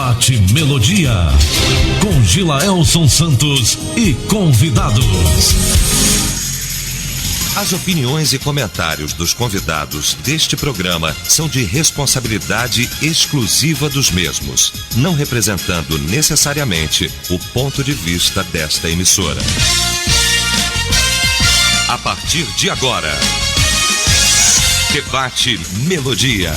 Debate Melodia, com Gilaelson Santos e convidados. As opiniões e comentários dos convidados deste programa são de responsabilidade exclusiva dos mesmos, não representando necessariamente o ponto de vista desta emissora. A partir de agora, Debate Melodia.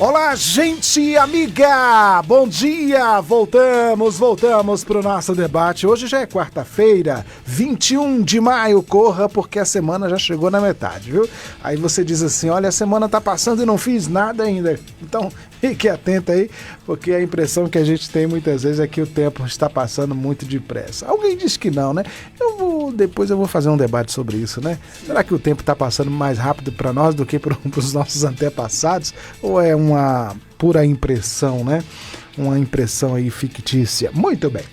Olá, gente amiga! Bom dia! Voltamos para o nosso debate. Hoje já é quarta-feira, 21 de maio. Corra, porque a semana já chegou na metade, viu? Aí você diz assim, olha, a semana tá passando e não fiz nada ainda. Então, fique atento aí, porque a impressão que a gente tem muitas vezes é que o tempo está passando muito depressa. Alguém diz que não, né? Depois eu vou fazer um debate sobre isso, né? Será que o tempo está passando mais rápido para nós do que para os nossos antepassados? Ou é uma pura impressão, né? Uma impressão aí fictícia. Muito bem.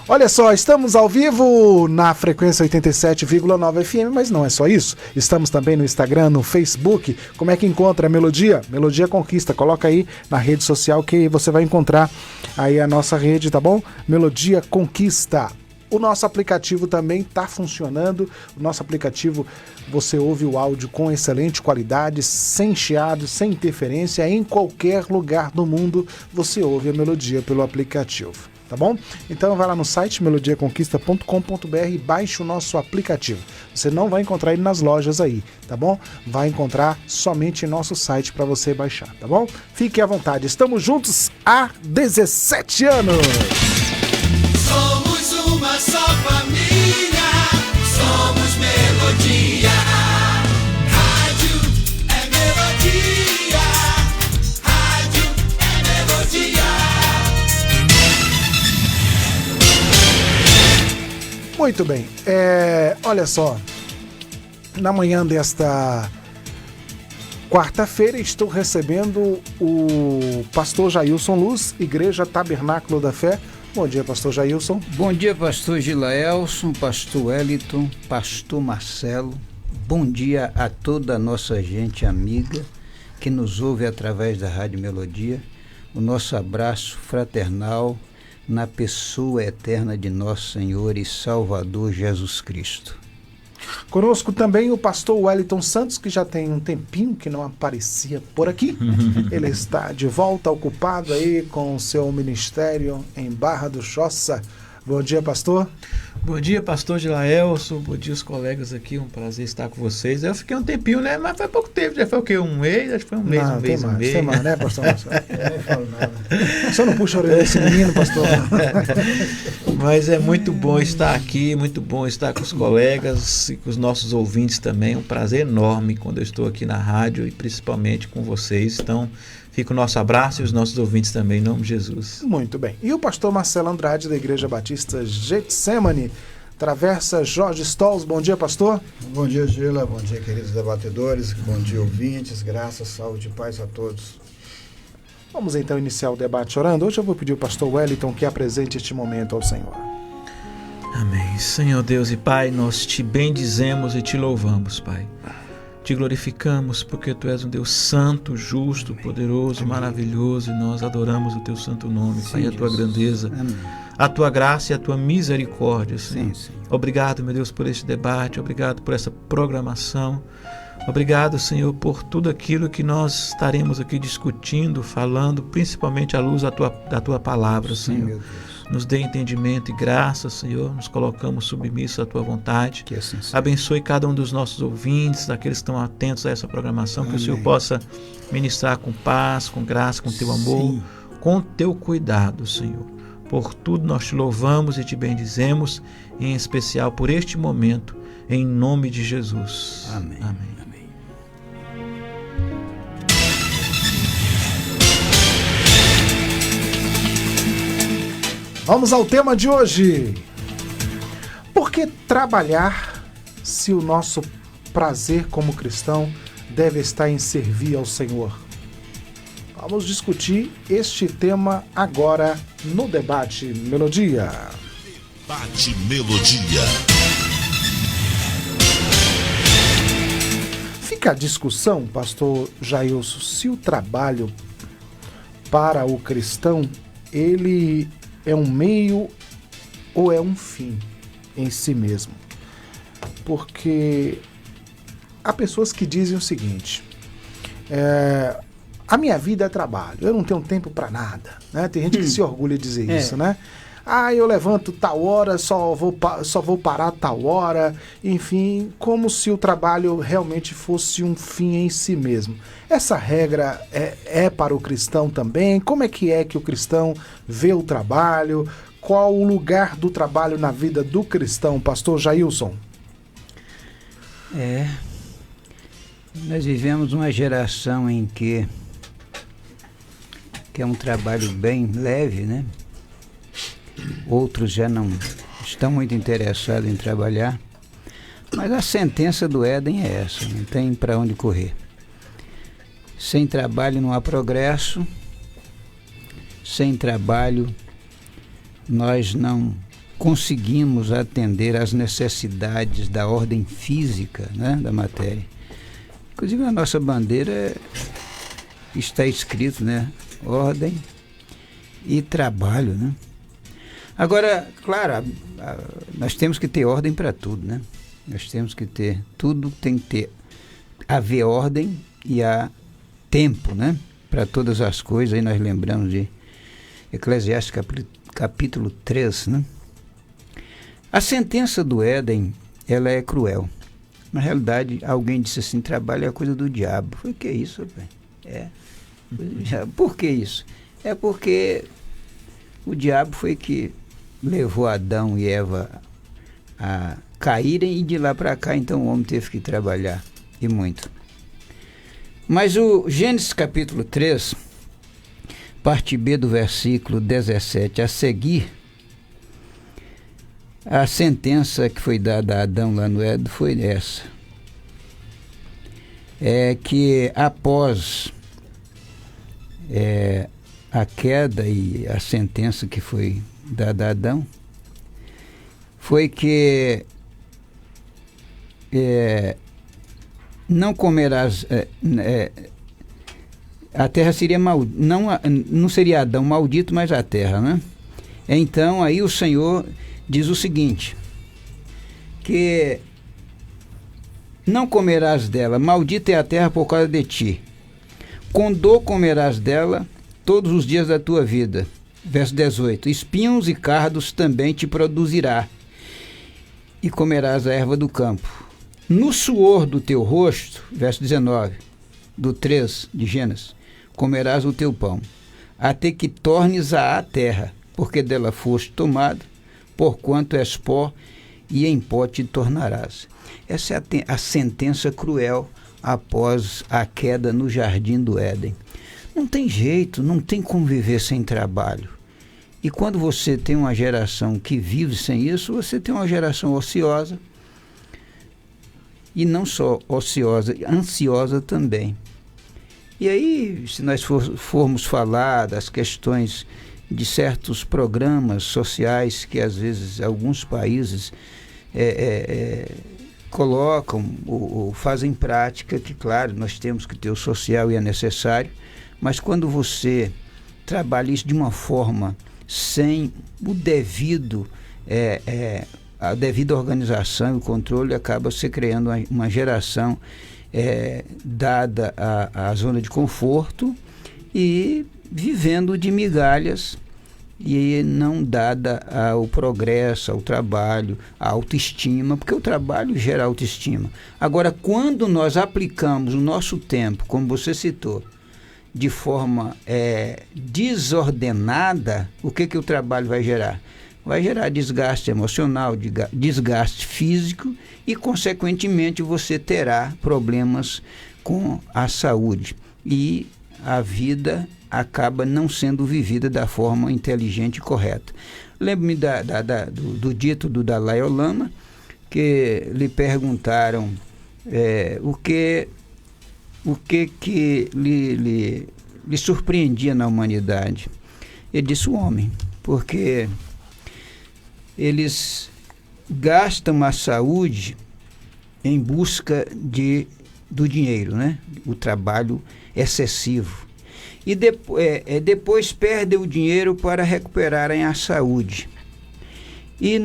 Olha só, estamos ao vivo na frequência 87,9 FM, mas não é só isso. Estamos também no Instagram, no Facebook. Como é que encontra a Melodia? Melodia Conquista. Coloca aí na rede social que você vai encontrar aí a nossa rede, tá bom? Melodia Conquista. O nosso aplicativo também está funcionando. O nosso aplicativo, você ouve o áudio com excelente qualidade, sem chiado, sem interferência. Em qualquer lugar do mundo você ouve a Melodia pelo aplicativo, tá bom? Então vai lá no site melodiaconquista.com.br e baixe o nosso aplicativo. Você não vai encontrar ele nas lojas aí, tá bom? Vai encontrar somente em nosso site para você baixar, tá bom? Fique à vontade. Estamos juntos há 17 anos. Uma só família, somos Melodia. Rádio é Melodia, rádio é Melodia. Muito bem, olha só, na manhã desta quarta-feira estou recebendo o pastor Jailson Luz, Igreja Tabernáculo da Fé. Bom dia, pastor Jailson. Bom dia, pastor Gilaelson, pastor Wellington, pastor Marcelo. Bom dia a toda a nossa gente amiga que nos ouve através da Rádio Melodia. O nosso abraço fraternal na pessoa eterna de nosso Senhor e Salvador Jesus Cristo. Conosco também o pastor Wellington Santos, que já tem um tempinho que não aparecia por aqui. Ele está de volta, ocupado aí com o seu ministério em Barra do Choça. Bom dia, pastor. Bom dia, pastor Gilaelson. Bom dia, os colegas aqui. Um prazer estar com vocês. Eu fiquei um tempinho, né? Mas foi pouco tempo. Já foi o quê? Um mês? Acho que foi um mês, Tem mais, né, pastor? Eu nem falo nada. Só não puxa a orelha desse menino, pastor. Mas é muito bom estar aqui, muito bom estar com os colegas e com os nossos ouvintes também. Um prazer enorme quando eu estou aqui na rádio e principalmente com vocês. Então, fica o nosso abraço e os nossos ouvintes também, em nome de Jesus. Muito bem. E o pastor Marcelo Andrade, da Igreja Batista Getsemane, Travessa Jorge Stolz. Bom dia, pastor. Bom dia, Gila. Bom dia, queridos debatedores. Bom dia, ouvintes. Graça, saúde e paz a todos. Vamos então iniciar o debate orando. Hoje eu vou pedir ao pastor Wellington que apresente este momento ao Senhor. Amém. Senhor Deus e Pai, nós te bendizemos e te louvamos, Pai. Te glorificamos porque Tu és um Deus santo, justo, poderoso, maravilhoso, e nós adoramos o Teu santo nome, Pai, a Tua grandeza, a Tua graça e a Tua misericórdia, Senhor. Sim. Obrigado, meu Deus, por este debate, obrigado por essa programação, obrigado, Senhor, por tudo aquilo que nós estaremos aqui discutindo, falando, principalmente à luz da Tua palavra, Senhor. Meu Deus. Nos dê entendimento e graça, Senhor. Nos colocamos submissos à Tua vontade. Que assim seja. Abençoe cada um dos nossos ouvintes, daqueles que estão atentos a essa programação. Amém. Que o Senhor possa ministrar com paz, com graça, com Teu amor, Sim. com Teu cuidado, Senhor. Por tudo nós Te louvamos e Te bendizemos, em especial por este momento, em nome de Jesus. Amém. Amém. Vamos ao tema de hoje. Por que trabalhar se o nosso prazer como cristão deve estar em servir ao Senhor? Vamos discutir este tema agora no Debate Melodia. Debate Melodia. Fica a discussão, pastor Jailson, se o trabalho para o cristão, ele é um meio ou é um fim em si mesmo. Porque há pessoas que dizem o seguinte, a minha vida é trabalho, eu não tenho tempo para nada, né? Tem gente que se orgulha de dizer isso, né? Eu levanto tal hora, só vou parar tal hora, enfim, como se o trabalho realmente fosse um fim em si mesmo. Essa regra é para o cristão também? Como é que o cristão vê o trabalho? Qual o lugar do trabalho na vida do cristão, pastor Jailson? Nós vivemos uma geração em que é um trabalho bem leve, né? Outros já não estão muito interessados em trabalhar, mas a sentença do Éden é essa, não tem para onde correr. Sem trabalho não há progresso, sem trabalho nós não conseguimos atender às necessidades da ordem física, né, da matéria. Inclusive na nossa bandeira está escrito, né, ordem e trabalho, né? Agora, claro, nós temos que ter ordem para tudo, né? Nós temos que ter, tudo tem que haver ordem e há tempo, né? Para todas as coisas, aí nós lembramos de Eclesiastes capítulo 3, né? A sentença do Éden, ela é cruel. Na realidade, alguém disse assim, trabalho é coisa do diabo. Foi que é isso, rapaz? Por que isso? É porque o diabo foi que levou Adão e Eva a caírem e de lá para cá, então o homem teve que trabalhar, e muito. Mas o Gênesis capítulo 3, parte B do versículo 17 a seguir, a sentença que foi dada a Adão lá no Éden foi essa. É que após a queda e a sentença que foi dada a Adão, foi que não comerás, a terra seria maldita, não seria Adão maldito, mas a terra, né? Então aí o Senhor diz o seguinte, que não comerás dela, maldita é a terra por causa de ti, com dor comerás dela todos os dias da tua vida. Verso 18, espinhos e cardos também te produzirá, e comerás a erva do campo. No suor do teu rosto, verso 19, do 3 de Gênesis, comerás o teu pão, até que tornes a terra, porque dela foste tomado, porquanto és pó, e em pó te tornarás. Essa é a sentença cruel após a queda no jardim do Éden. Não tem jeito, não tem como viver sem trabalho. E quando você tem uma geração que vive sem isso, você tem uma geração ociosa, e não só ociosa, ansiosa também. E aí, se nós formos falar das questões de certos programas sociais que às vezes alguns países colocam ou fazem prática, que claro, nós temos que ter o social e é necessário, mas quando você trabalha isso de uma forma sem o devido, a devida organização e o controle, acaba se criando uma geração dada à zona de conforto e vivendo de migalhas e não dada ao progresso, ao trabalho, à autoestima, porque o trabalho gera autoestima. Agora, quando nós aplicamos o nosso tempo, como você citou, de forma desordenada, o que o trabalho vai gerar? Vai gerar desgaste emocional, desgaste físico e, consequentemente, você terá problemas com a saúde. E a vida acaba não sendo vivida da forma inteligente e correta. Lembro-me do dito do Dalai Lama, que lhe perguntaram o que lhe surpreendia na humanidade. Ele disse o homem, porque eles gastam a saúde em busca de do dinheiro, né? O trabalho excessivo. E depois perdem o dinheiro para recuperarem a saúde. E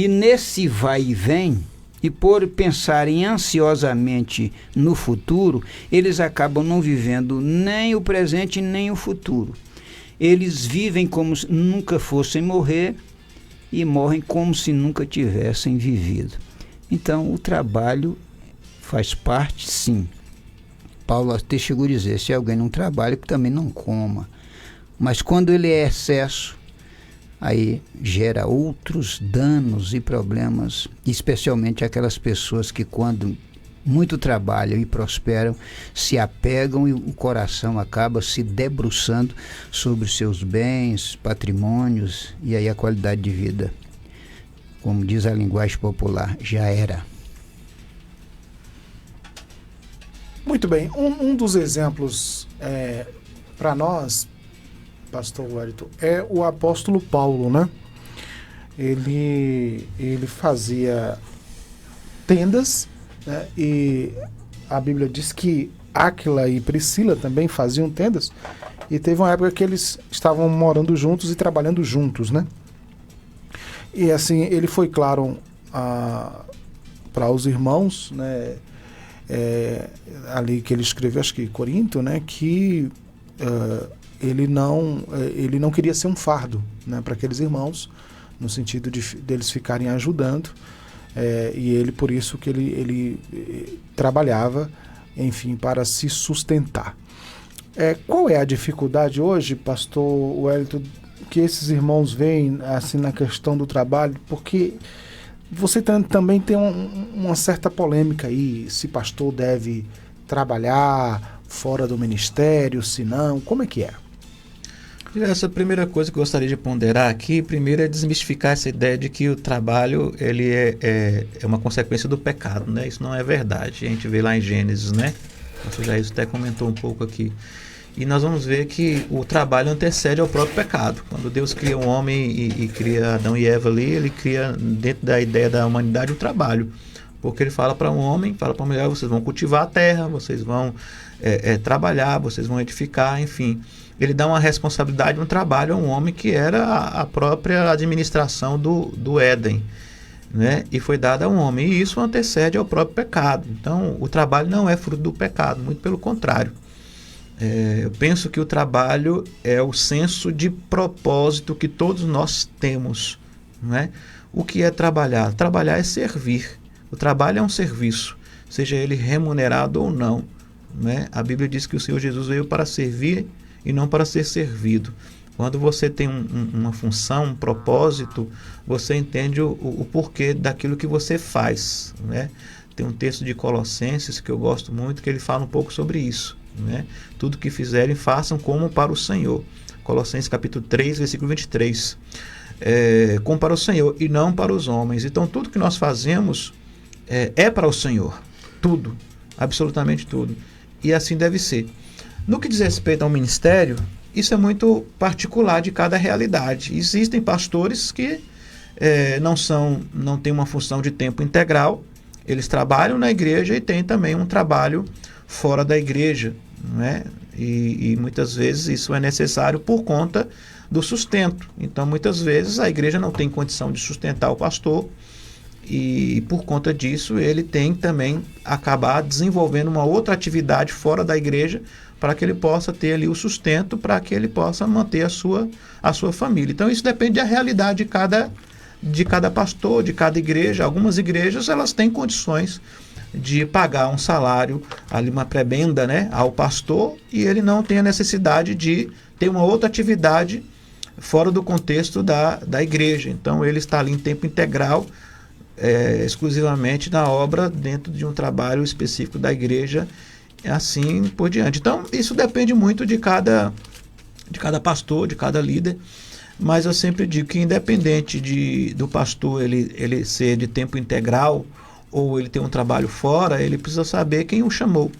nesse vai e vem, e por pensarem ansiosamente no futuro, eles acabam não vivendo nem o presente nem o futuro. Eles vivem como se nunca fossem morrer e morrem como se nunca tivessem vivido. Então, o trabalho faz parte, sim. Paulo até chegou a dizer, se alguém não trabalha, que também não coma. Mas quando ele é excesso, aí gera outros danos e problemas, especialmente aquelas pessoas que quando muito trabalham e prosperam, se apegam e o coração acaba se debruçando sobre seus bens, patrimônios, e aí a qualidade de vida, como diz a linguagem popular, já era. Muito bem, um dos exemplos para nós, pastor Wellington, é o apóstolo Paulo, né? Ele fazia tendas, né? E a Bíblia diz que Áquila e Priscila também faziam tendas, e teve uma época que eles estavam morando juntos e trabalhando juntos, né? E assim, ele foi claro para os irmãos, né? Ali que ele escreveu, acho que Corinto, né? Que ele não queria ser um fardo, né, para aqueles irmãos, no sentido deles ficarem ajudando, e ele, por isso que ele trabalhava, enfim, para se sustentar. Qual é a dificuldade hoje, pastor Wellington, que esses irmãos veem assim na questão do trabalho? Porque você também tem uma certa polêmica aí, se pastor deve trabalhar fora do ministério, se não, como é que é? Essa primeira coisa que eu gostaria de ponderar aqui, primeiro é desmistificar essa ideia de que o trabalho ele é uma consequência do pecado, né? Isso não é verdade. A gente vê lá em Gênesis, né? O pastor Jair até comentou um pouco aqui. E nós vamos ver que o trabalho antecede ao próprio pecado. Quando Deus cria um homem e cria Adão e Eva ali, ele cria dentro da ideia da humanidade o trabalho. Porque ele fala para um homem, fala para a mulher, vocês vão cultivar a terra, vocês vão trabalhar, vocês vão edificar, enfim. Ele dá uma responsabilidade, um trabalho a um homem que era a própria administração do Éden, né? E foi dado a um homem. E isso antecede ao próprio pecado. Então, o trabalho não é fruto do pecado, muito pelo contrário. Eu penso que o trabalho é o senso de propósito que todos nós temos, né? O que é trabalhar? Trabalhar é servir. O trabalho é um serviço, seja ele remunerado ou não, né? A Bíblia diz que o Senhor Jesus veio para servir e não para ser servido. Quando você tem uma função, um propósito, você entende o porquê daquilo que você faz, né? Tem um texto de Colossenses que eu gosto muito, que ele fala um pouco sobre isso, né? Tudo que fizerem, façam como para o Senhor. Colossenses capítulo 3, versículo 23. Como para o Senhor e não para os homens. Então tudo que nós fazemos é para o Senhor. Tudo, absolutamente tudo. E assim deve ser. No que diz respeito ao ministério, isso é muito particular de cada realidade. Existem pastores que não têm uma função de tempo integral, eles trabalham na igreja e têm também um trabalho fora da igreja, né? E muitas vezes isso é necessário por conta do sustento. Então, muitas vezes a igreja não tem condição de sustentar o pastor e, por conta disso, ele tem também acabar desenvolvendo uma outra atividade fora da igreja para que ele possa ter ali o sustento, para que ele possa manter a sua família. Então, isso depende da realidade de cada pastor, de cada igreja. Algumas igrejas, elas têm condições de pagar um salário, ali uma prebenda, né, ao pastor, e ele não tem a necessidade de ter uma outra atividade fora do contexto da igreja. Então, ele está ali em tempo integral, exclusivamente na obra, dentro de um trabalho específico da igreja, assim por diante. Então, isso depende muito de cada pastor, de cada líder, mas eu sempre digo que independente do pastor ele ser de tempo integral ou ele ter um trabalho fora, ele precisa saber quem o chamou,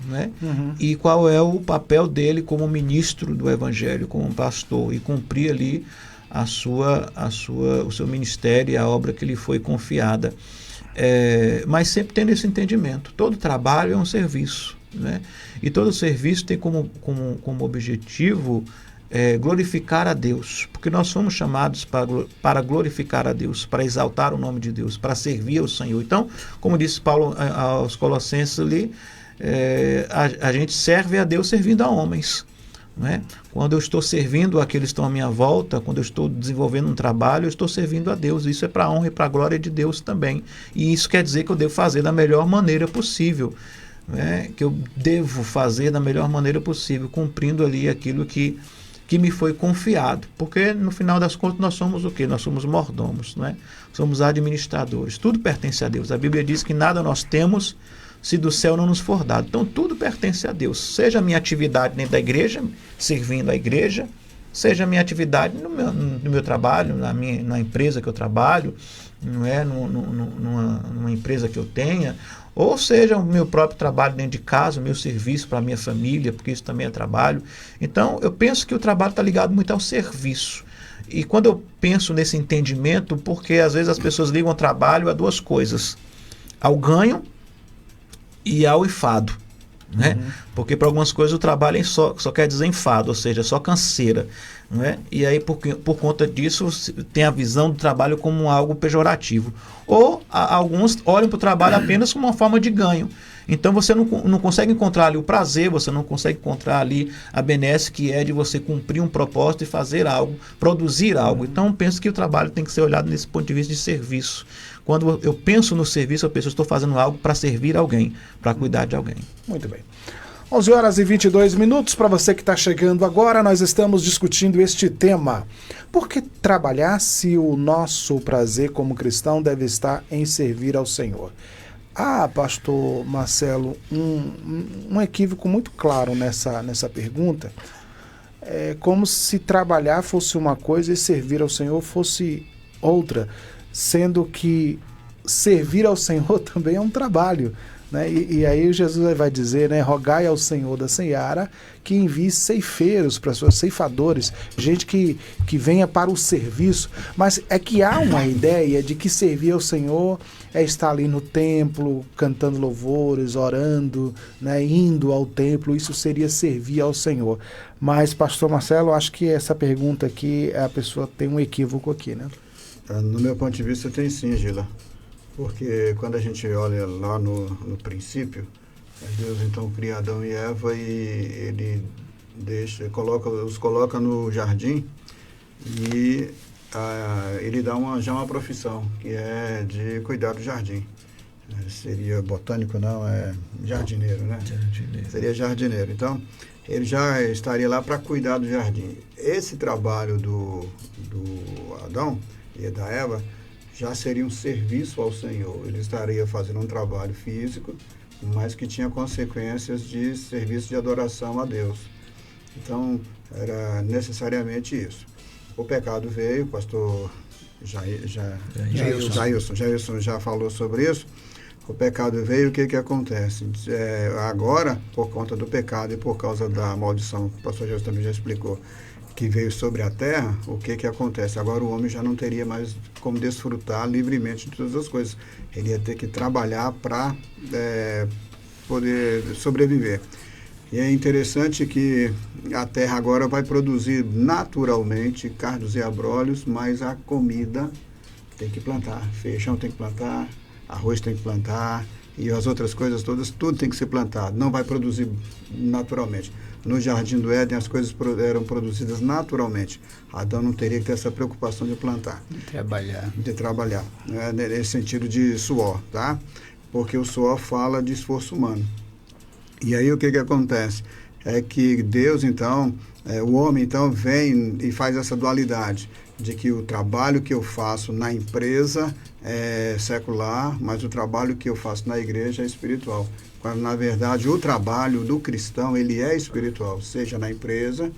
né? Uhum. E qual é o papel dele como ministro do evangelho, como pastor, e cumprir ali o seu ministério e a obra que lhe foi confiada. Mas sempre tendo esse entendimento. Todo trabalho é um serviço, né? E todo serviço tem como objetivo glorificar a Deus, porque nós somos chamados para glorificar a Deus, para exaltar o nome de Deus, para servir ao Senhor. Então, como disse Paulo aos Colossenses ali, a gente serve a Deus servindo a homens, né? Quando eu estou servindo aqueles que estão à minha volta, quando eu estou desenvolvendo um trabalho, eu estou servindo a Deus. Isso é para a honra e para a glória de Deus também. E isso quer dizer que eu devo fazer da melhor maneira possível, né? Que eu devo fazer da melhor maneira possível, cumprindo ali aquilo que me foi confiado. Porque no final das contas nós somos o quê? Nós somos mordomos, né? Somos administradores. Tudo pertence a Deus. A Bíblia diz que nada nós temos se do céu não nos for dado. Então tudo pertence a Deus. Seja a minha atividade dentro da igreja, servindo a igreja, seja a minha atividade no meu trabalho, na empresa que eu trabalho, não é? numa empresa que eu tenha, ou seja o meu próprio trabalho dentro de casa, o meu serviço para a minha família, porque isso também é trabalho. Então eu penso que o trabalho está ligado muito ao serviço. E quando eu penso nesse entendimento, porque às vezes as pessoas ligam o trabalho a duas coisas: ao ganho e ao enfado, né? Porque para algumas coisas o trabalho só quer dizer enfado, ou seja, só canseira, né? E aí por conta disso tem a visão do trabalho como algo pejorativo. Ou alguns olham para o trabalho apenas como uma forma de ganho. Então você não consegue encontrar ali o prazer, você não consegue encontrar ali a benesse que é de você cumprir um propósito e fazer algo, produzir algo. Então penso que o trabalho tem que ser olhado nesse ponto de vista de serviço. Quando eu penso no serviço, eu penso, estou fazendo algo para servir alguém, para cuidar de alguém. Muito bem. 11h22. Para você que está chegando agora, nós estamos discutindo este tema. Por que trabalhar se o nosso prazer como cristão deve estar em servir ao Senhor? Pastor Marcelo, um equívoco muito claro nessa pergunta. É como se trabalhar fosse uma coisa e servir ao Senhor fosse outra, sendo que servir ao Senhor também é um trabalho, né? E aí Jesus vai dizer, né, rogai ao Senhor da seara que envie ceifeiros para seus ceifadores, gente que venha para o serviço. Mas é que há uma ideia de que servir ao Senhor é estar ali no templo, cantando louvores, orando, né, indo ao templo. Isso seria servir ao Senhor. Mas, pastor Marcelo, acho que essa pergunta aqui, a pessoa tem um equívoco aqui, né? No meu ponto de vista tem sim, Gila. Porque quando a gente olha lá no princípio, Deus então cria Adão e Eva e ele os coloca no jardim e ele dá já uma profissão, que é de cuidar do jardim. Seria botânico, não, é jardineiro, né? Jardineiro. Seria jardineiro. Então, ele já estaria lá para cuidar do jardim. Esse trabalho do Adão e da Eva já seria um serviço ao Senhor. Ele estaria fazendo um trabalho físico, mas que tinha consequências de serviço de adoração a Deus. Então, era necessariamente isso. O pecado veio, o pastor Jailson já falou sobre isso. O pecado veio, o que acontece? Agora, por conta do pecado e por causa da maldição, o pastor Jailson também já explicou, que veio sobre a terra, o que acontece? Agora o homem já não teria mais como desfrutar livremente de todas as coisas. Ele ia ter que trabalhar para poder sobreviver. E é interessante que a terra agora vai produzir naturalmente cardos e abrolhos, mas a comida tem que plantar. Feijão tem que plantar, arroz tem que plantar, e as outras coisas todas, tudo tem que ser plantado. Não vai produzir naturalmente. No Jardim do Éden, as coisas eram produzidas naturalmente. Adão não teria que ter essa preocupação de plantar. De trabalhar. Né? Nesse sentido de suor, tá? Porque o suor fala de esforço humano. E aí o que acontece? É que Deus, então, o homem, então, vem e faz essa dualidade de que o trabalho que eu faço na empresa é secular, mas o trabalho que eu faço na igreja é espiritual. Quando, na verdade, o trabalho do cristão, ele é espiritual, seja na empresa,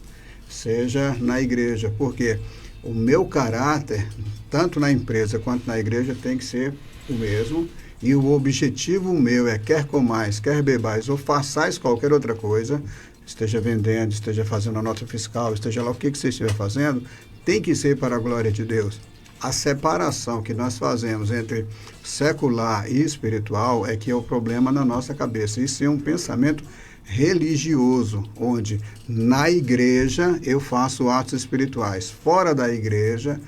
seja na igreja. Porque o meu caráter, tanto na empresa quanto na igreja, tem que ser o mesmo. E o objetivo meu é, quer comais, quer bebais ou façais qualquer outra coisa, esteja vendendo, esteja fazendo a nota fiscal, esteja lá o que você estiver fazendo, tem que ser para a glória de Deus. A separação que nós fazemos entre secular e espiritual é que é o problema na nossa cabeça. Isso é um pensamento religioso, onde na igreja eu faço atos espirituais. Fora da igreja,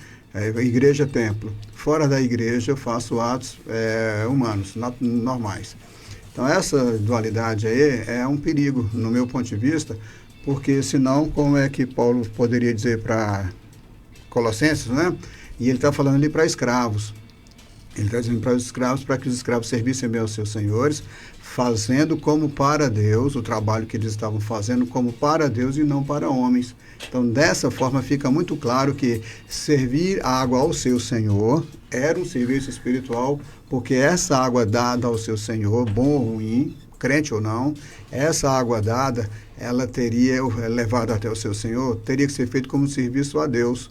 igreja templo. Fora da igreja eu faço atos humanos, normais. Então essa dualidade aí é um perigo, no meu ponto de vista, porque senão como é que Paulo poderia dizer para Colossenses, né? E ele está falando ali para escravos. Ele está dizendo para os escravos, para que os escravos servissem bem aos seus senhores, fazendo como para Deus, o trabalho que eles estavam fazendo como para Deus e não para homens. Então, dessa forma, fica muito claro que servir água ao seu Senhor era um serviço espiritual, porque essa água dada ao seu Senhor, bom ou ruim, crente ou não, essa água dada, ela teria, levada até o seu Senhor, teria que ser feito como serviço a Deus.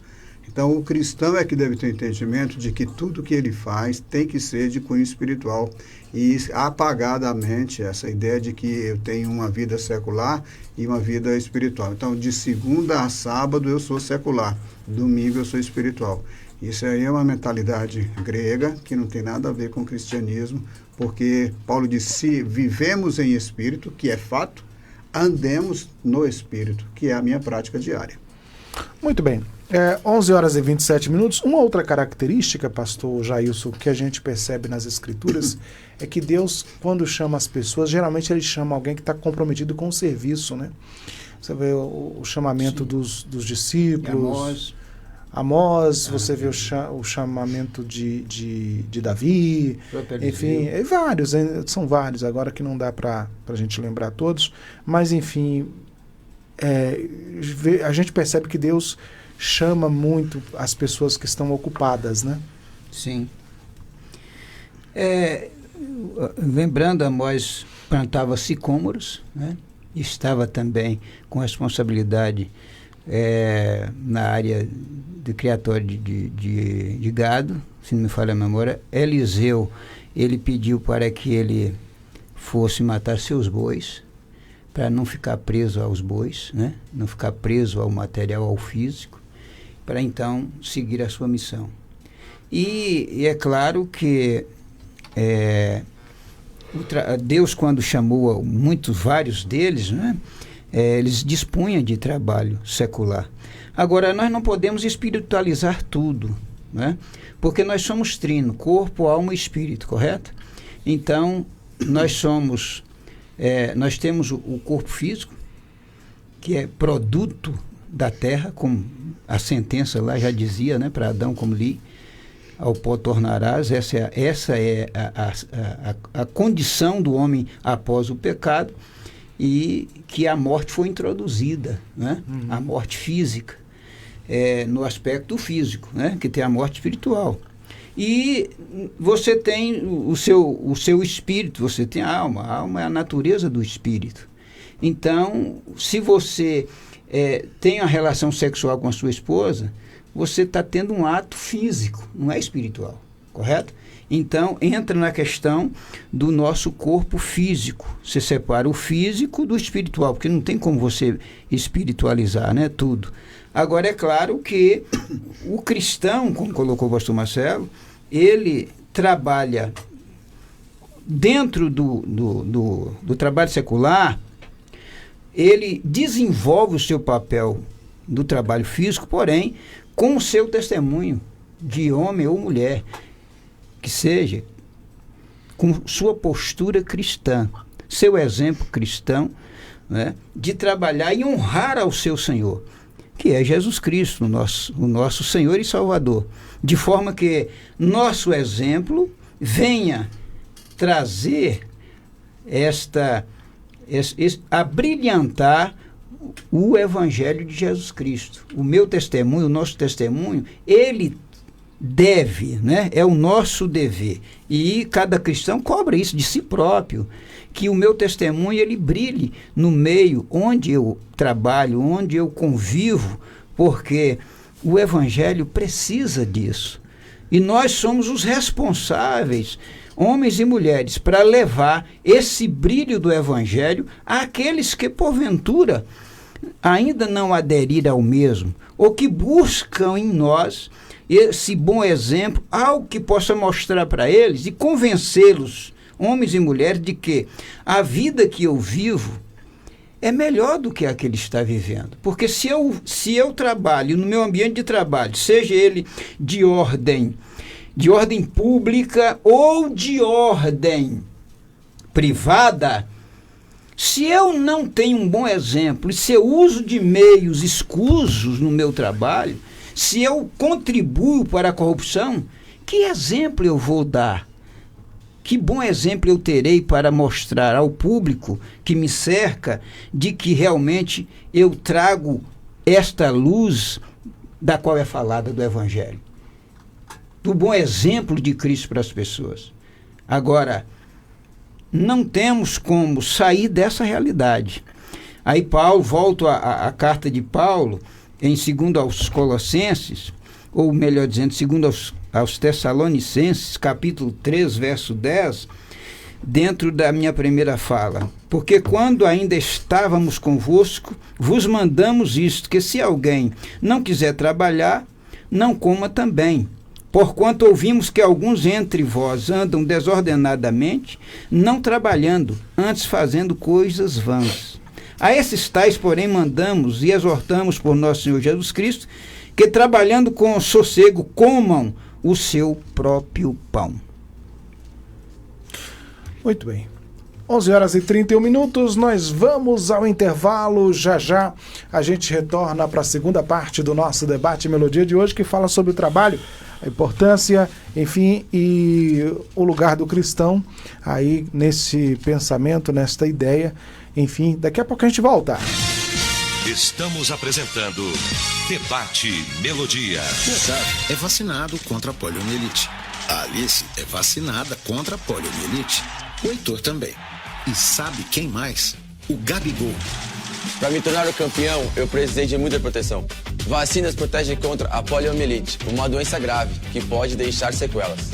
Então, o cristão é que deve ter entendimento de que tudo que ele faz tem que ser de cunho espiritual. E apagadamente essa ideia de que eu tenho uma vida secular e uma vida espiritual. Então, de segunda a sábado eu sou secular, domingo eu sou espiritual. Isso aí é uma mentalidade grega que não tem nada a ver com o cristianismo, porque Paulo disse, se vivemos em espírito, que é fato, andemos no espírito, que é a minha prática diária. Muito bem. 11 horas e 27 minutos. Uma outra característica, pastor Jailson, que a gente percebe nas escrituras é que Deus, quando chama as pessoas, geralmente ele chama alguém que está comprometido com o serviço, né? Você vê o chamamento dos discípulos. Amós, você vê o chamamento de Davi, enfim, vários, são vários, agora que não dá para a gente lembrar todos, mas enfim, a gente percebe que Deus chama muito as pessoas que estão ocupadas, né? Sim. Lembrando, Amós plantava sicômoros, né? Estava também com responsabilidade na área de criatório de gado, se não me falha a memória. Eliseu, ele pediu para que ele fosse matar seus bois, para não ficar preso aos bois, né? Não ficar preso ao material, ao físico, para então seguir a sua missão. E é claro que Deus, quando chamou vários deles, né? Eles dispunham de trabalho secular. Agora, nós não podemos espiritualizar tudo, né? Porque nós somos trino, corpo, alma e espírito, correto? Então, nós temos o corpo físico, que é produto da terra, como a sentença lá já dizia, né, para Adão, como li, ao pó tornarás. Essa é a condição do homem após o pecado, e que a morte foi introduzida, né? A morte física, no aspecto físico, né? Que tem a morte espiritual. E você tem o seu espírito, você tem a alma é a natureza do espírito. Então, se você tem uma relação sexual com a sua esposa, você está tendo um ato físico, não é espiritual, correto? Então, entra na questão do nosso corpo físico. Você separa o físico do espiritual, porque não tem como você espiritualizar, né, tudo. Agora, é claro que o cristão, como colocou o pastor Marcelo, ele trabalha dentro do trabalho secular, ele desenvolve o seu papel do trabalho físico, porém, com o seu testemunho de homem ou mulher, que seja com sua postura cristã, seu exemplo cristão, né, de trabalhar e honrar ao seu Senhor, que é Jesus Cristo, o nosso Senhor e Salvador, de forma que nosso exemplo venha trazer a brilhantar o Evangelho de Jesus Cristo. O meu testemunho, o nosso testemunho, ele deve, né? É o nosso dever. E cada cristão cobra isso de si próprio, que o meu testemunho ele brilhe no meio onde eu trabalho, onde eu convivo, porque o Evangelho precisa disso. E nós somos os responsáveis, homens e mulheres, para levar esse brilho do Evangelho àqueles que, porventura, ainda não aderiram ao mesmo, ou que buscam em nós esse bom exemplo, algo que possa mostrar para eles e convencê-los, homens e mulheres, de que a vida que eu vivo é melhor do que a que ele está vivendo. Porque se eu trabalho no meu ambiente de trabalho, seja ele de ordem pública ou de ordem privada, se eu não tenho um bom exemplo, e se eu uso de meios escusos no meu trabalho, se eu contribuo para a corrupção, que exemplo eu vou dar? Que bom exemplo eu terei para mostrar ao público que me cerca de que realmente eu trago esta luz da qual é falada do Evangelho? Do bom exemplo de Cristo para as pessoas. Agora, não temos como sair dessa realidade. Aí Paulo, volto à carta de Paulo, em 2 aos Colossenses, ou melhor dizendo, 2 aos Tessalonicenses, capítulo 3, verso 10, dentro da minha primeira fala. Porque quando ainda estávamos convosco, vos mandamos isto, que se alguém não quiser trabalhar, não coma também. Porquanto ouvimos que alguns entre vós andam desordenadamente, não trabalhando, antes fazendo coisas vãs. A esses tais, porém, mandamos e exortamos por nosso Senhor Jesus Cristo, que trabalhando com sossego comam o seu próprio pão. Muito bem. 11h31, nós vamos ao intervalo. Já já a gente retorna para a segunda parte do nosso debate Melodia de hoje, que fala sobre o trabalho, a importância, enfim, e o lugar do cristão aí nesse pensamento, nesta ideia. Enfim, daqui a pouco a gente volta. Estamos apresentando Debate Melodia. O Otávio é vacinado contra a poliomielite. A Alice é vacinada contra a poliomielite. O Heitor também. E sabe quem mais? O Gabigol. Para me tornar o campeão, eu precisei de muita proteção. Vacinas protegem contra a poliomielite, uma doença grave que pode deixar sequelas.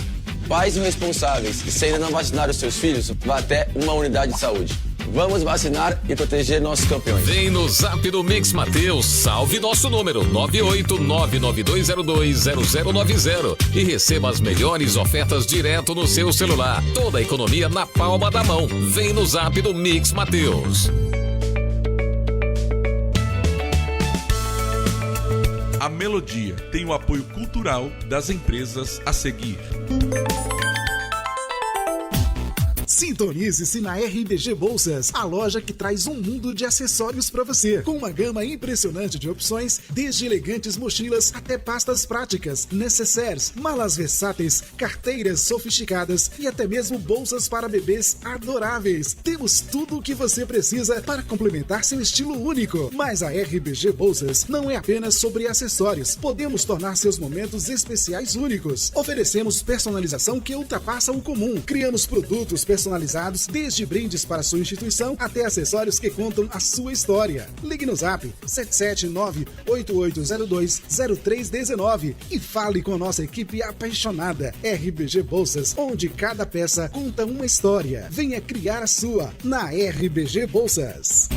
Pais irresponsáveis, e se ainda não vacinaram seus filhos, vá até uma unidade de saúde. Vamos vacinar e proteger nossos campeões. Vem no Zap do Mix Mateus, salve nosso número 98992020090 e receba as melhores ofertas direto no seu celular. Toda a economia na palma da mão. Vem no Zap do Mix Mateus. A Melodia tem o apoio cultural das empresas a seguir. Sintonize-se na RBG Bolsas, a loja que traz um mundo de acessórios para você, com uma gama impressionante de opções, desde elegantes mochilas até pastas práticas, necessaires, malas versáteis, carteiras sofisticadas e até mesmo bolsas para bebês adoráveis. Temos tudo o que você precisa para complementar seu estilo único. Mas a RBG Bolsas não é apenas sobre acessórios. Podemos tornar seus momentos especiais únicos. Oferecemos personalização que ultrapassa o comum. Criamos produtos personalizados, desde brindes para sua instituição até acessórios que contam a sua história. Ligue no Zap 779-8802-0319 e fale com a nossa equipe apaixonada. RBG Bolsas, onde cada peça conta uma história. Venha criar a sua na RBG Bolsas.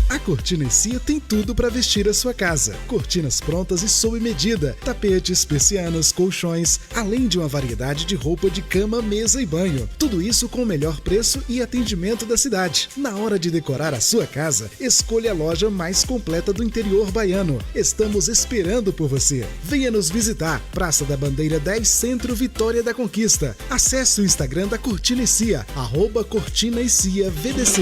A Cortina Cia tem tudo para vestir a sua casa. Cortinas prontas e sob medida, tapetes, persianas, colchões, além de uma variedade de roupa de cama, mesa e banho. Tudo isso com o melhor preço e atendimento da cidade. Na hora de decorar a sua casa, escolha a loja mais completa do interior baiano. Estamos esperando por você. Venha nos visitar. Praça da Bandeira 10, Centro Vitória da Conquista. Acesse o Instagram da Cortina Cia, @Cortina Cia VDC.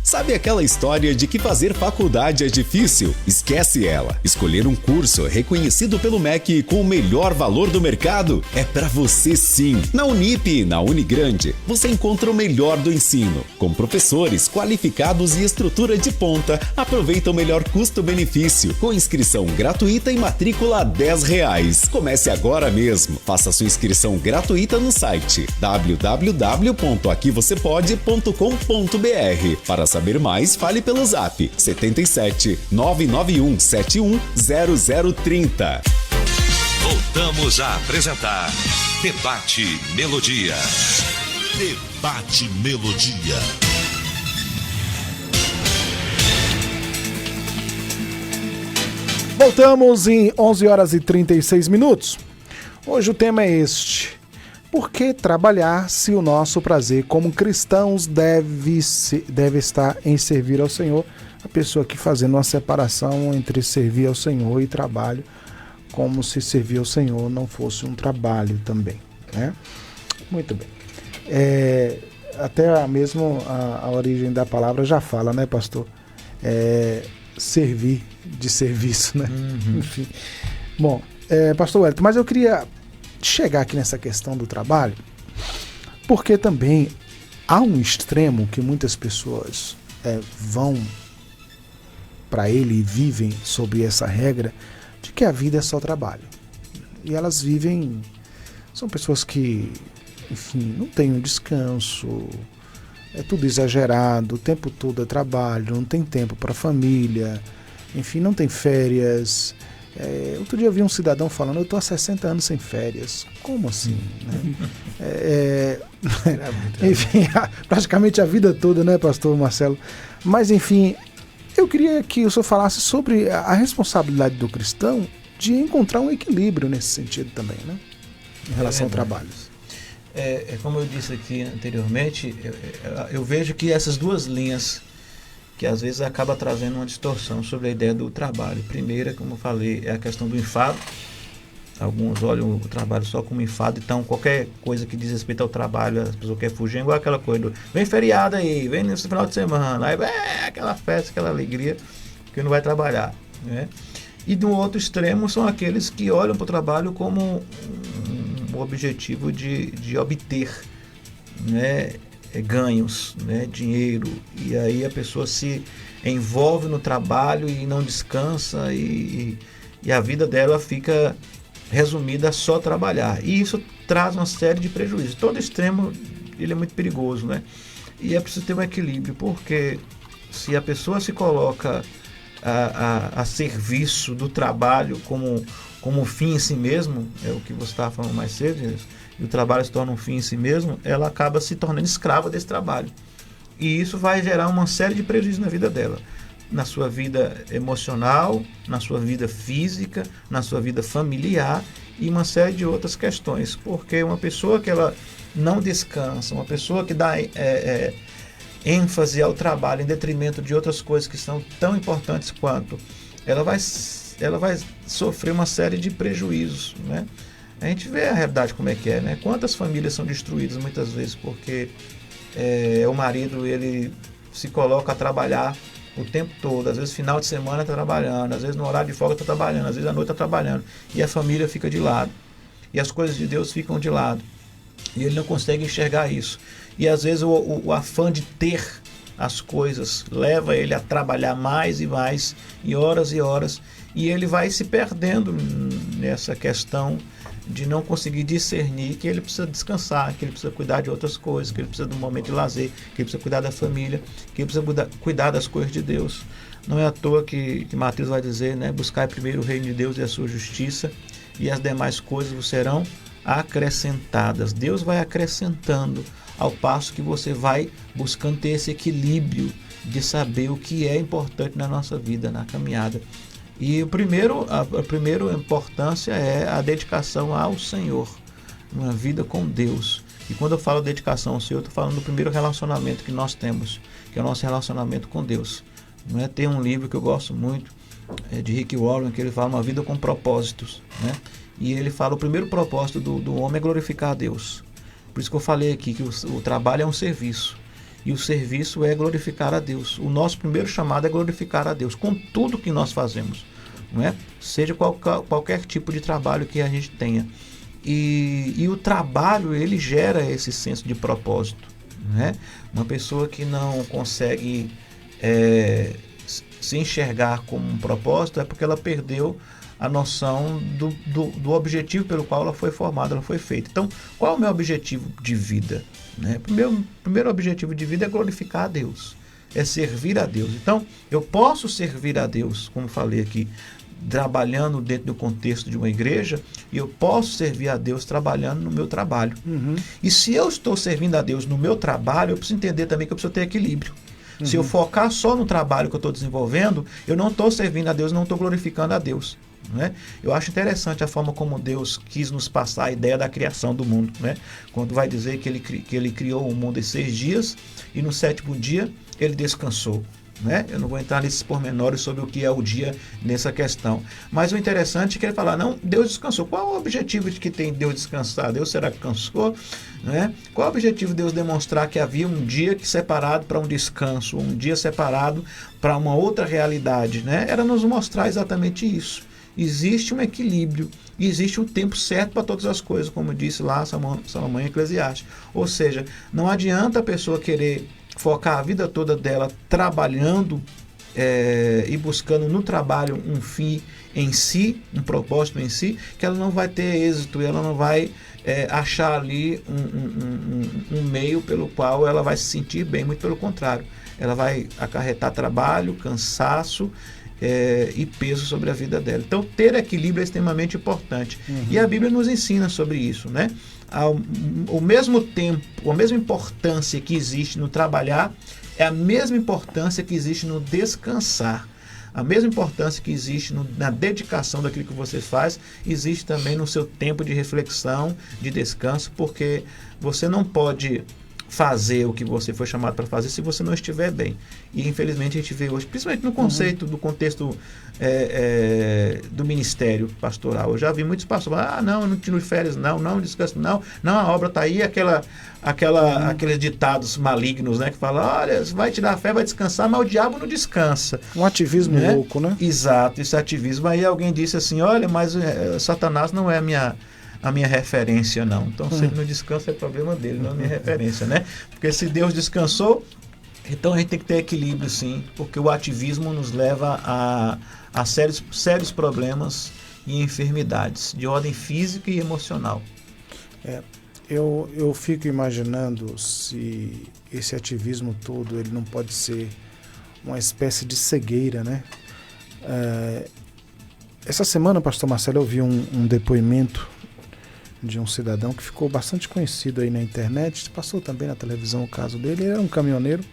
Sabe aquela história de que fazer faculdade é difícil? Esquece ela. Escolher um curso reconhecido pelo MEC com o melhor valor do mercado é pra você sim. Na Unip e na Unigrande, você encontra o melhor do ensino. Com professores qualificados e estrutura de ponta, aproveita o melhor custo-benefício, com inscrição gratuita e matrícula a R$10. Comece agora mesmo. Faça sua inscrição gratuita no site www.aquivocepode.com.br. Para saber mais, fale pelo Zap 77 991 71 0030. Voltamos a apresentar Debate Melodia. Debate Melodia. Voltamos em 11 horas e 36 minutos. Hoje o tema é este: por que trabalhar se o nosso prazer como cristãos deve estar em servir ao Senhor? A pessoa aqui fazendo uma separação entre servir ao Senhor e trabalho, como se servir ao Senhor não fosse um trabalho também, né? Muito bem. Até mesmo a origem da palavra já fala, né, pastor? Servir de serviço, né? Enfim. Bom, pastor Wellington, mas eu queria chegar aqui nessa questão do trabalho, porque também há um extremo que muitas pessoas vão para ele e vivem sobre essa regra de que a vida é só trabalho. E elas vivem, são pessoas que, enfim, não têm um descanso, é tudo exagerado, o tempo todo é trabalho, não tem tempo para a família, enfim, não tem férias. Outro dia eu vi um cidadão falando: eu estou há 60 anos sem férias. Como assim? Né? Enfim, praticamente a vida toda, né, pastor Marcelo? Mas, enfim, eu queria que o senhor falasse sobre a responsabilidade do cristão de encontrar um equilíbrio nesse sentido também, né? Em relação ao trabalho. Como eu disse aqui anteriormente, eu vejo que essas duas linhas, que às vezes acaba trazendo uma distorção sobre a ideia do trabalho. Primeira, como eu falei, é a questão do enfado. Alguns olham o trabalho só como enfado, então qualquer coisa que diz respeito ao trabalho, as pessoas querem fugir, igual aquela coisa do vem feriado aí, vem nesse final de semana, aí aquela festa, aquela alegria, que não vai trabalhar, né? E do outro extremo são aqueles que olham para o trabalho como um objetivo de obter, né, ganhos, né, dinheiro, e aí a pessoa se envolve no trabalho e não descansa, e a vida dela fica resumida a só trabalhar, e isso traz uma série de prejuízos. Todo extremo ele é muito perigoso, né? E é preciso ter um equilíbrio, porque se a pessoa se coloca a serviço do trabalho como fim em si mesmo, é o que você estava falando mais cedo, e o trabalho se torna um fim em si mesmo, ela acaba se tornando escrava desse trabalho. E isso vai gerar uma série de prejuízos na vida dela, na sua vida emocional, na sua vida física, na sua vida familiar e uma série de outras questões. Porque uma pessoa que ela não descansa, uma pessoa que dá ênfase ao trabalho em detrimento de outras coisas que são tão importantes quanto, ela vai sofrer uma série de prejuízos, né? A gente vê a realidade como é que é, né? Quantas famílias são destruídas muitas vezes porque o marido ele se coloca a trabalhar o tempo todo, às vezes final de semana está trabalhando, às vezes no horário de folga está trabalhando, às vezes à noite está trabalhando, e a família fica de lado, e as coisas de Deus ficam de lado, e ele não consegue enxergar isso, e às vezes o afã de ter as coisas leva ele a trabalhar mais e mais, e horas, e ele vai se perdendo nessa questão de não conseguir discernir que ele precisa descansar, que ele precisa cuidar de outras coisas, que ele precisa de um momento de lazer, que ele precisa cuidar da família, que ele precisa cuidar das coisas de Deus. Não é à toa que Mateus vai dizer, né? Buscai primeiro o reino de Deus e a sua justiça, e as demais coisas vos serão acrescentadas. Deus vai acrescentando, ao passo que você vai buscando ter esse equilíbrio de saber o que é importante na nossa vida, na caminhada. E a primeira importância é a dedicação ao Senhor, uma vida com Deus. E quando eu falo dedicação ao Senhor, eu estou falando do primeiro relacionamento que nós temos, que é o nosso relacionamento com Deus. Não é? Tem um livro que eu gosto muito, de Rick Warren, que ele fala uma vida com propósitos, né? E ele fala o primeiro propósito do homem é glorificar a Deus. Por isso que eu falei aqui que o trabalho é um serviço. E o serviço é glorificar a Deus. O nosso primeiro chamado é glorificar a Deus com tudo que nós fazemos, não é? Seja qualquer tipo de trabalho que a gente tenha. E o trabalho, ele gera esse senso de propósito, não é? Uma pessoa que não consegue se enxergar como um propósito é porque ela perdeu a noção do objetivo pelo qual ela foi formada, ela foi feita. Então, qual é o meu objetivo de vida? Né? Primeiro objetivo de vida é glorificar a Deus, é servir a Deus. Então, eu posso servir a Deus, como falei aqui, trabalhando dentro do contexto de uma igreja, e eu posso servir a Deus trabalhando no meu trabalho. E se eu estou servindo a Deus no meu trabalho, eu preciso entender também que eu preciso ter equilíbrio. Se eu focar só no trabalho que eu estou desenvolvendo, eu não estou servindo a Deus, não estou glorificando a Deus. Né? Eu acho interessante a forma como Deus quis nos passar a ideia da criação do mundo. Né? Quando vai dizer que ele criou o mundo em 6 dias e no 7º dia ele descansou. Né? Eu não vou entrar nesses pormenores sobre o que é o dia nessa questão. Mas o interessante é que ele fala, não, Deus descansou. Qual é o objetivo de que tem Deus descansar? Deus será que cansou? Né? Qual é o objetivo de Deus demonstrar que havia um dia separado para um descanso, um dia separado para uma outra realidade? Né? Era nos mostrar exatamente isso. Existe um equilíbrio, e existe um tempo certo para todas as coisas, como disse lá Salomão em Eclesiastes. Ou seja, não adianta a pessoa querer focar a vida toda dela trabalhando e buscando no trabalho um fim em si, um propósito em si, que ela não vai ter êxito, ela não vai achar ali um meio pelo qual ela vai se sentir bem, muito pelo contrário. Ela vai acarretar trabalho, cansaço e peso sobre a vida dela. Então, ter equilíbrio é extremamente importante. E a Bíblia nos ensina sobre isso, né? Ao mesmo tempo, a mesma importância que existe no trabalhar é a mesma importância que existe no descansar. A mesma importância que existe na dedicação daquilo que você faz, existe também no seu tempo de reflexão, de descanso, porque você não pode fazer o que você foi chamado para fazer se você não estiver bem. E infelizmente a gente vê hoje, principalmente no conceito do contexto do ministério pastoral, eu já vi muitos pastores, não, eu não tiro férias, não descanso, não, a obra está aí, aqueles ditados malignos, né, que falam, olha, vai tirar a fé, vai descansar, mas o diabo não descansa. Um ativismo louco, né? Exato, esse ativismo. Aí alguém disse assim, olha, mas Satanás não é a minha referência, não. Então, se ele não descansa, é problema dele, não é a minha referência, né? Porque se Deus descansou, então a gente tem que ter equilíbrio, sim, porque o ativismo nos leva a sérios problemas e enfermidades de ordem física e emocional. Eu fico imaginando se esse ativismo todo, ele não pode ser uma espécie de cegueira, né? Essa semana, pastor Marcelo, eu vi um depoimento de um cidadão que ficou bastante conhecido aí na internet, passou também na televisão o caso dele. Ele era um caminhoneiro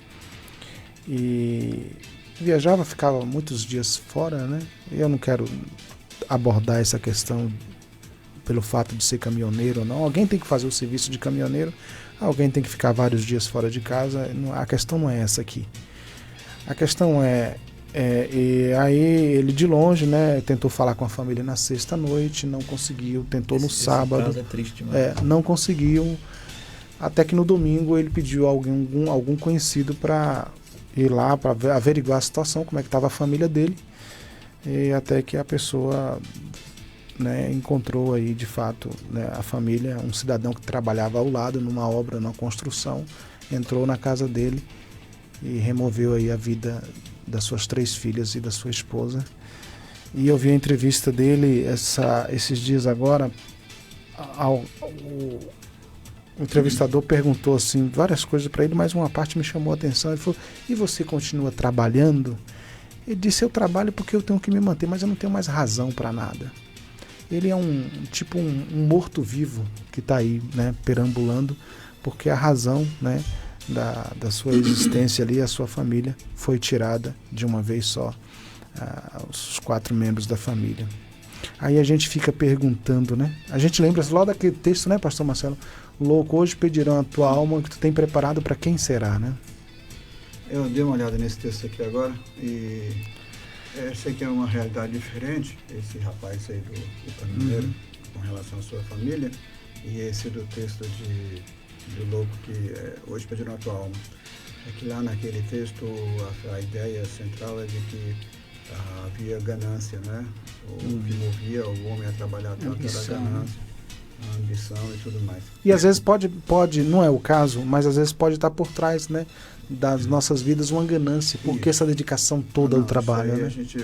e viajava, ficava muitos dias fora, né? Eu não quero abordar essa questão pelo fato de ser caminhoneiro ou não. Alguém tem que fazer o serviço de caminhoneiro, alguém tem que ficar vários dias fora de casa. A questão não é essa aqui. A questão e aí ele de longe, né, tentou falar com a família na sexta-noite, não conseguiu, tentou no sábado, caso é triste, mano. Não conseguiu, até que no domingo ele pediu algum conhecido para ir lá para averiguar a situação, como é que estava a família dele, e até que a pessoa, né, encontrou aí de fato, né, a família, um cidadão que trabalhava ao lado numa obra, numa construção, entrou na casa dele e removeu aí a vida das suas 3 filhas e da sua esposa. E eu vi a entrevista dele esses dias agora. O entrevistador perguntou assim várias coisas para ele, mas uma parte me chamou a atenção. Ele falou, e você continua trabalhando? Ele disse, eu trabalho porque eu tenho que me manter, mas eu não tenho mais razão para nada. Ele é um morto-vivo que está aí, né, perambulando, porque a razão, né, da sua existência ali, a sua família foi tirada de uma vez só, os 4 membros da família. Aí a gente fica perguntando, né? A gente lembra lá daquele texto, né, pastor Marcelo? Louco, hoje pedirão a tua alma que tu tem preparado para quem será, né? Eu dei uma olhada nesse texto aqui agora e eu sei que é uma realidade diferente, esse rapaz aí do caminhoneiro, com relação à sua família, e esse do texto do louco que hoje pediram a tua alma. É que lá naquele texto a ideia central é de que havia ganância, né? O que movia o homem a trabalhar tanto era a ganância, a ambição e tudo mais. E às vezes pode, não é o caso, mas às vezes pode estar por trás, né, das nossas vidas uma ganância, porque essa dedicação toda ao trabalho, né? A gente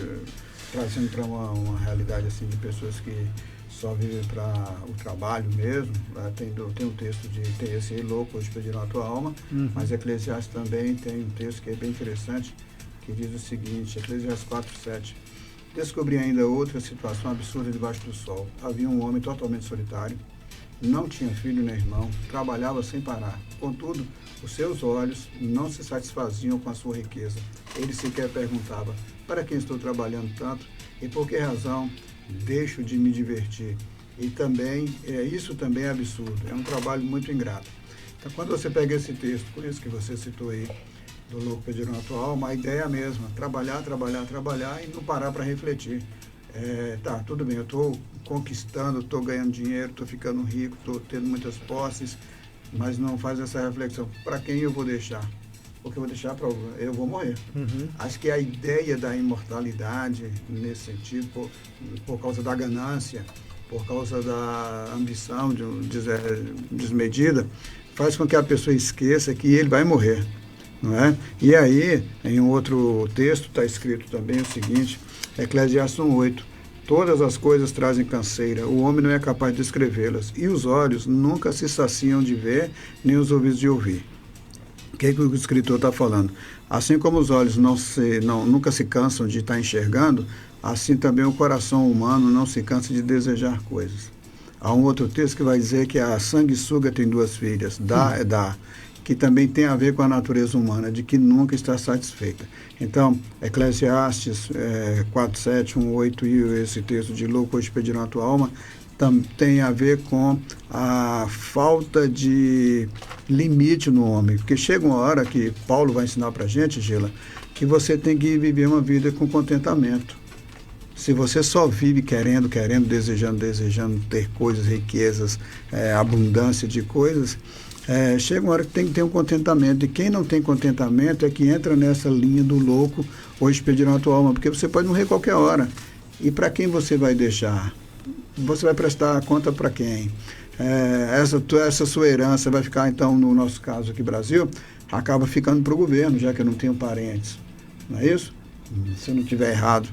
trazendo para uma realidade assim de pessoas que só vivem para o trabalho mesmo. Tem um texto de tem esse louco, hoje pediram a tua alma, mas Eclesiastes também tem um texto que é bem interessante, que diz o seguinte, Eclesiastes 4:7, Descobri ainda outra situação absurda debaixo do sol. Havia um homem totalmente solitário, não tinha filho nem irmão, trabalhava sem parar. Contudo, os seus olhos não se satisfaziam com a sua riqueza. Ele sequer perguntava: para quem estou trabalhando tanto e por que razão deixo de me divertir? E também, isso também é absurdo, é um trabalho muito ingrato. Então, quando você pega esse texto, por isso que você citou aí, do Louco Pediram a Tua Alma, a ideia é a mesma: trabalhar, trabalhar, trabalhar e não parar para refletir. Tá, tudo bem, eu estou conquistando, estou ganhando dinheiro, estou ficando rico, estou tendo muitas posses, mas não faz essa reflexão: para quem eu vou deixar? Porque eu vou deixar para eu vou morrer. Acho que a ideia da imortalidade, nesse sentido, por causa da ganância, por causa da ambição desmedida, faz com que a pessoa esqueça que ele vai morrer. Não é? E aí, em um outro texto, está escrito também o seguinte, Eclesiastes 1:8: todas as coisas trazem canseira, o homem não é capaz de descrevê-las, e os olhos nunca se saciam de ver, nem os ouvidos de ouvir. O que o escritor está falando? Assim como os olhos nunca se cansam de estar enxergando, assim também o coração humano não se cansa de desejar coisas. Há um outro texto que vai dizer que a sanguessuga tem duas filhas, dá, que também tem a ver com a natureza humana, de que nunca está satisfeita. Então, Eclesiastes 4:7, 1:8 e esse texto de Louco Hoje Pediram a Tua Alma tem a ver com a falta de limite no homem. Porque chega uma hora que Paulo vai ensinar para a gente, Gila, que você tem que viver uma vida com contentamento. Se você só vive querendo, desejando ter coisas, riquezas, abundância de coisas, chega uma hora que tem que ter um contentamento. E quem não tem contentamento é que entra nessa linha do louco hoje pediram a tua alma, porque você pode morrer qualquer hora. E para quem você vai deixar? Você vai prestar conta para quem? Essa sua herança vai ficar, então, no nosso caso aqui, Brasil, acaba ficando para o governo, já que eu não tenho parentes. Não é isso? Se eu não estiver errado.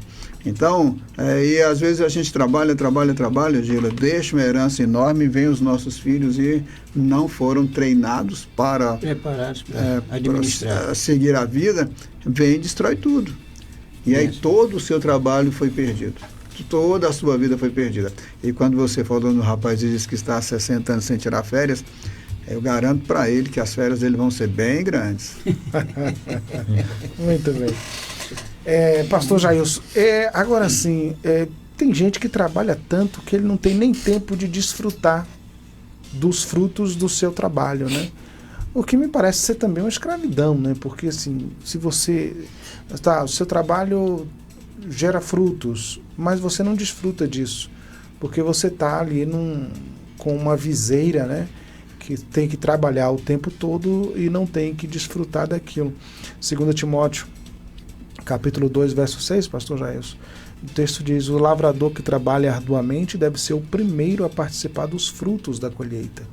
Então, e às vezes a gente trabalha, Gila, deixa uma herança enorme, vem os nossos filhos e não foram treinados para preparados para administrar, seguir a vida, vem e destrói tudo. E aí todo o seu trabalho foi perdido. Toda a sua vida foi perdida. E quando você falou no rapaz e disse que está há 60 anos sem tirar férias, eu garanto para ele que as férias dele vão ser bem grandes. Muito bem. Pastor Jailson, agora sim, tem gente que trabalha tanto que ele não tem nem tempo de desfrutar dos frutos do seu trabalho, né? O que me parece ser também uma escravidão, né? Porque assim, se você... o seu trabalho gera frutos, mas você não desfruta disso, porque você está ali com uma viseira, né? Que tem que trabalhar o tempo todo e não tem que desfrutar daquilo. 2 Timóteo, capítulo 2, verso 6, pastor Jailson, o texto diz: o lavrador que trabalha arduamente deve ser o primeiro a participar dos frutos da colheita,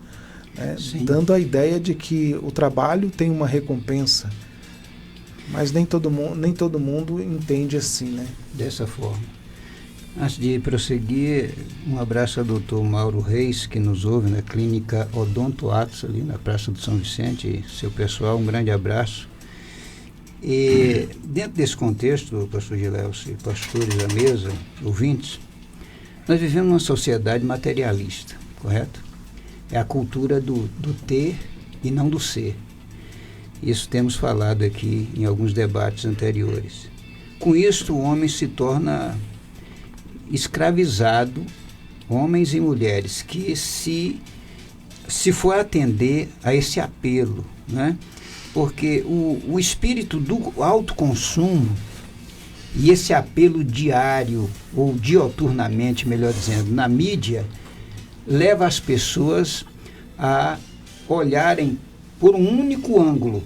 né? Dando a ideia de que o trabalho tem uma recompensa, mas nem todo mundo entende assim, né? Dessa forma. Antes de prosseguir, um abraço ao doutor Mauro Reis, que nos ouve na clínica Odonto Atos, ali na Praça do São Vicente, e seu pessoal, um grande abraço. E dentro desse contexto, pastor Gilelcio, pastores à mesa, ouvintes, nós vivemos numa sociedade materialista, correto? É a cultura do ter e não do ser. Isso temos falado aqui em alguns debates anteriores. Com isso, o homem se torna escravizado, homens e mulheres, que se for atender a esse apelo, né? Porque o espírito do autoconsumo e esse apelo diário, ou dioturnamente, melhor dizendo, na mídia, leva as pessoas a olharem por um único ângulo,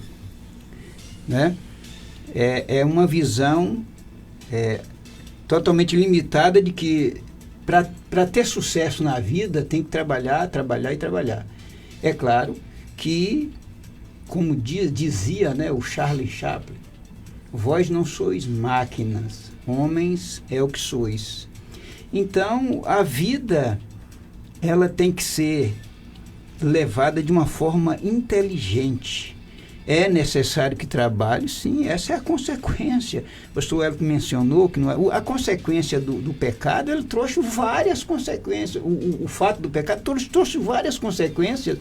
né? É uma visão totalmente limitada de que para ter sucesso na vida tem que trabalhar. É claro que, como dizia, né, o Charlie Chaplin, vós não sois máquinas, homens é o que sois. Então, a vida, ela tem que ser levada de uma forma inteligente. É necessário que trabalhe, sim, essa é a consequência. O pastor Hélio mencionou que não é, a consequência do pecado, ele trouxe várias consequências. O fato do pecado trouxe várias consequências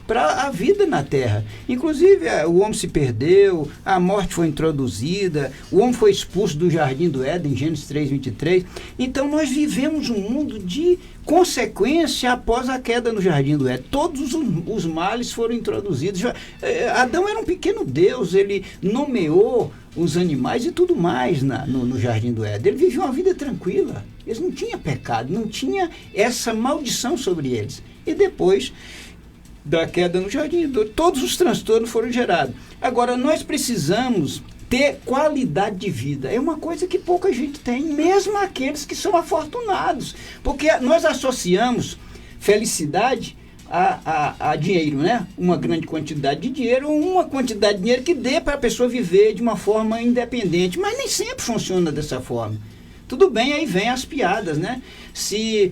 para a vida na Terra. Inclusive, o homem se perdeu, a morte foi introduzida, o homem foi expulso do Jardim do Éden, Gênesis 3:23. Então, nós vivemos um mundo de consequência após a queda no Jardim do Éden. Todos os males foram introduzidos. Adão era um pequeno Deus, ele nomeou os animais e tudo mais no Jardim do Éden. Ele vivia uma vida tranquila. Eles não tinham pecado, não tinha essa maldição sobre eles. E depois da queda no Jardim, todos os transtornos foram gerados. Agora, nós precisamos ter qualidade de vida. É uma coisa que pouca gente tem, mesmo aqueles que são afortunados. Porque nós associamos felicidade a dinheiro, né? Uma grande quantidade de dinheiro, uma quantidade de dinheiro que dê para a pessoa viver de uma forma independente. Mas nem sempre funciona dessa forma. Tudo bem, aí vem as piadas, né? Se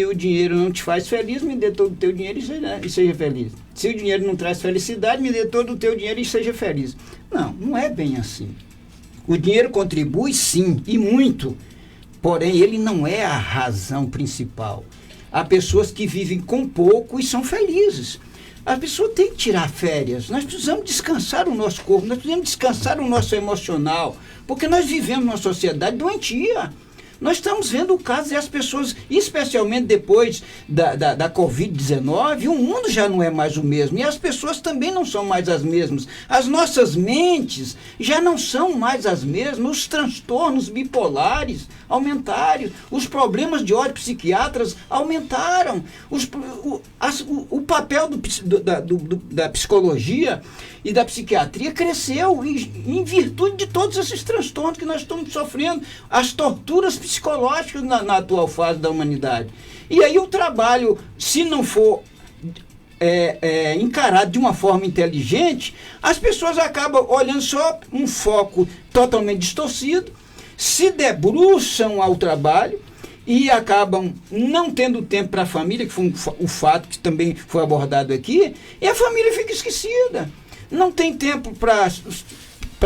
o dinheiro não te faz feliz, me dê todo o teu dinheiro e seja feliz. Se o dinheiro não traz felicidade, me dê todo o teu dinheiro e seja feliz. Não é bem assim. O dinheiro contribui, sim, e muito. Porém, ele não é a razão principal. Há pessoas que vivem com pouco e são felizes. A pessoa tem que tirar férias. Nós precisamos descansar o nosso corpo, nós precisamos descansar o nosso emocional, porque nós vivemos numa sociedade doentia. Nós estamos vendo o caso das pessoas, especialmente depois da Covid-19, o mundo já não é mais o mesmo, e as pessoas também não são mais as mesmas. As nossas mentes já não são mais as mesmas, os transtornos bipolares aumentaram, os problemas de ódio psiquiatras aumentaram, o papel da psicologia e da psiquiatria cresceu em virtude de todos esses transtornos que nós estamos sofrendo, as torturas psicológicas na atual fase da humanidade. E aí o trabalho, se não for encarado de uma forma inteligente, as pessoas acabam olhando só um foco totalmente distorcido, se debruçam ao trabalho e acabam não tendo tempo para a família, que foi o fato que também foi abordado aqui, e a família fica esquecida. Não tem tempo para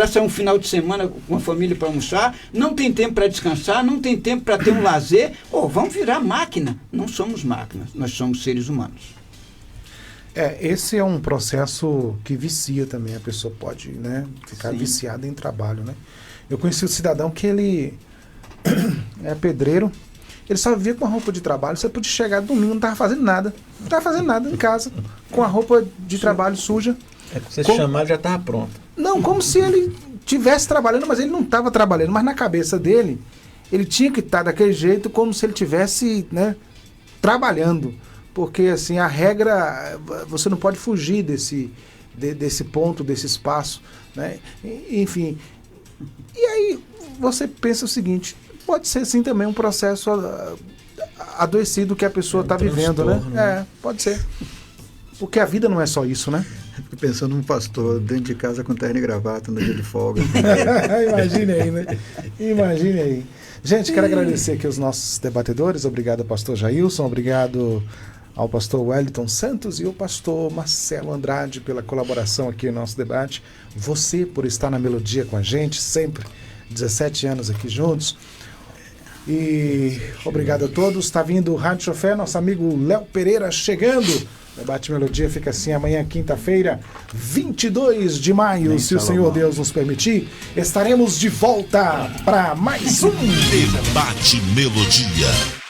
ser um final de semana com a família para almoçar, não tem tempo para descansar, não tem tempo para ter um lazer. Vamos virar máquina. Não somos máquinas, nós somos seres humanos. Esse é um processo que vicia também. A pessoa pode, né, ficar viciada em trabalho, né? Eu conheci um cidadão que ele é pedreiro, ele só vivia com a roupa de trabalho. Você podia chegar domingo, não estava fazendo nada. Não estava fazendo nada em casa, com a roupa de trabalho suja. Você chamar já estava pronto. Não, como se ele estivesse trabalhando, mas ele não estava trabalhando. Mas na cabeça dele, ele tinha que estar daquele jeito, como se ele estivesse, né, trabalhando. Porque, assim, a regra, você não pode fugir desse ponto, desse espaço, né? Enfim. E aí você pensa o seguinte, pode ser sim também um processo adoecido que a pessoa está vivendo, né? Pode ser. Porque a vida não é só isso, né? Fico pensando num pastor dentro de casa com terno e gravata no dia de folga. Imagine aí, né? Imagine aí. Gente, quero agradecer aqui os nossos debatedores. Obrigado ao pastor Jailson, obrigado ao pastor Wellington Santos e ao pastor Marcelo Andrade pela colaboração aqui no nosso debate. Você por estar na Melodia com a gente, sempre, 17 anos aqui juntos. E obrigado a todos. Está vindo o Rádio Chofé, nosso amigo Léo Pereira chegando. O Debate Melodia fica assim amanhã, quinta-feira, 22 de maio, se o Senhor Deus nos permitir. Estaremos de volta para mais um Debate Melodia.